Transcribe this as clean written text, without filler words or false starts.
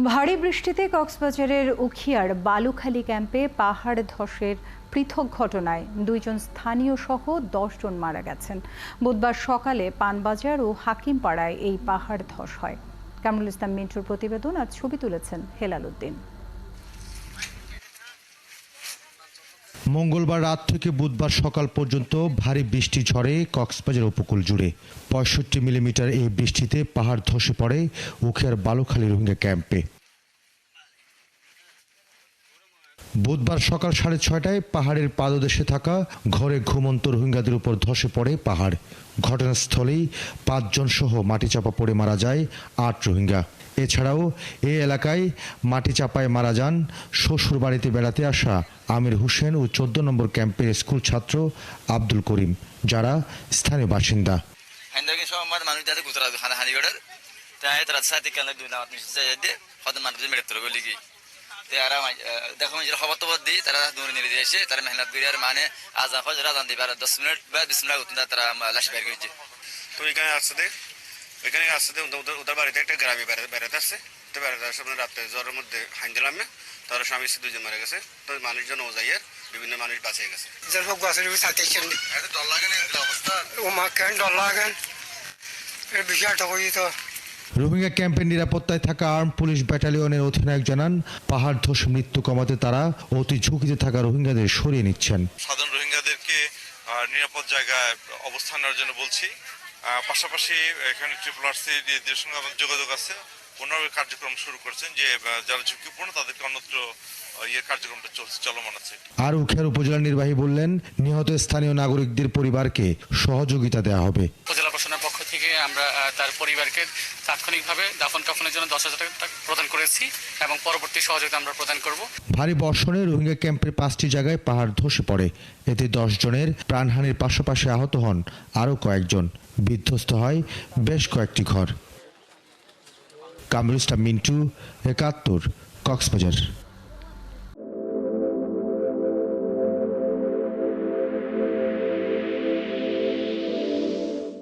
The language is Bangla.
ভারী বৃষ্টিতে কক্সবাজারের উখিয়ার বালুখালী ক্যাম্পে পাহাড় ধসের পৃথক ঘটনায় 2 জন স্থানীয় সহ 10 জন মারা গেছেন। বুধবার সকালে পানবাজার ও হাকিমপাড়ায় এই পাহাড় ধস হয়। কামরুল ইসলাম মিন্টুর প্রতিবেদন আর ছবি তুলেছেন হেলাল উদ্দিন। মঙ্গলবার রাত থেকে বুধবার সকাল পর্যন্ত ভারী বৃষ্টি ঝড়ে কক্সবাজার উপকূল জুড়ে 65 মিলিমিটার এই বৃষ্টিতে পাহাড় ধসে পড়ে উখিয়ার বালুখালী রোহিঙ্গা ক্যাম্পে। বুধবার সকাল 6:30টায় পাহাড়ের পাদদেশে থাকা ঘরে ঘুমন্ত রোহিঙ্গাদের উপর ধসে পড়ে পাহাড়। ঘটনাস্থলেই 5 জন সহ মাটি চাপা পড়ে মারা যায় 8 রোহিঙ্গা। এছাড়াও এই এলাকায় মাটি চাপায় মারা যান শ্বশুর বাড়িতে বেড়াতে আসা আমির হোসেন ও 14 নম্বর ক্যাম্পের স্কুল ছাত্র আব্দুল করিম, যারা স্থানীয় বাসিন্দা। দেখো খবর টবর দিই তারা দৌড়ে নিয়ে দিয়েছে, তারা মেহনত করে মানে আজ রাজান দিবার 10 মিনিট বা 20 মিনিট তারা লাশ বের করেছে। তো এখানে আসছে ওদের বাড়িতে একটা গ্রামে বেড়াতে আসছে। তো বেড়াতে আসছে রাত্রে জ্বরের মধ্যে হাইন দিলাম না, তারা স্বামী স্ত্রী 2 জন মারা গেছে। তো মানুষজন ও যাইয়ার বিভিন্ন মানুষ বাঁচিয়ে গেছে। রোহিঙ্গা ক্যাম্পের নিরাপত্তায় থাকা আর্ম পুলিশ ব্যাটালিয়নের অধিনায়ক জানান, পাহাড় ধস মৃত্যু কমাতে তারা অতি ঝুঁকিতে থাকা রোহিঙ্গাদের সরিয়ে নিচ্ছেন। সাধারণ রোহিঙ্গাদেরকে নিরাপদ জায়গায় অবস্থান নেওয়ার জন্য বলছি। পাশাপাশি এখানে RRC এর সঙ্গে আমাদের যোগাযোগ আছে, ওনারা কার্যক্রম শুরু করছেন যে যারা ঝুঁকিপূর্ণ তাদেরকে অন্যত্র কার্যক্রমটা চলমান আছে। আর উখিয়ার উপজেলা নির্বাহী বললেন, নিহত স্থানীয় নাগরিকদের পরিবারকে সহযোগিতা দেওয়া হবে। উপজেলা প্রশাসনের পক্ষ থেকে আমরা তার পরিবারকে তাৎক্ষণিকভাবে দাফন কাফনের জন্য 10,000 টাকা প্রদান করেছি এবং পরবর্তী সহযোগিতা আমরা প্রদান করব। ভারী বর্ষণে রোহিঙ্গা ক্যাম্পের 5টি জায়গায় পাহাড় ধসে পড়ে। এতে 10 জনের প্রাণহানির পাশাপাশি আহত হন আরও কয়েকজন। বিধ্বস্ত হয় বেশ কয়েকটি ঘর। কামরুল ইসলাম মিন্টু, 71, কক্সবাজার।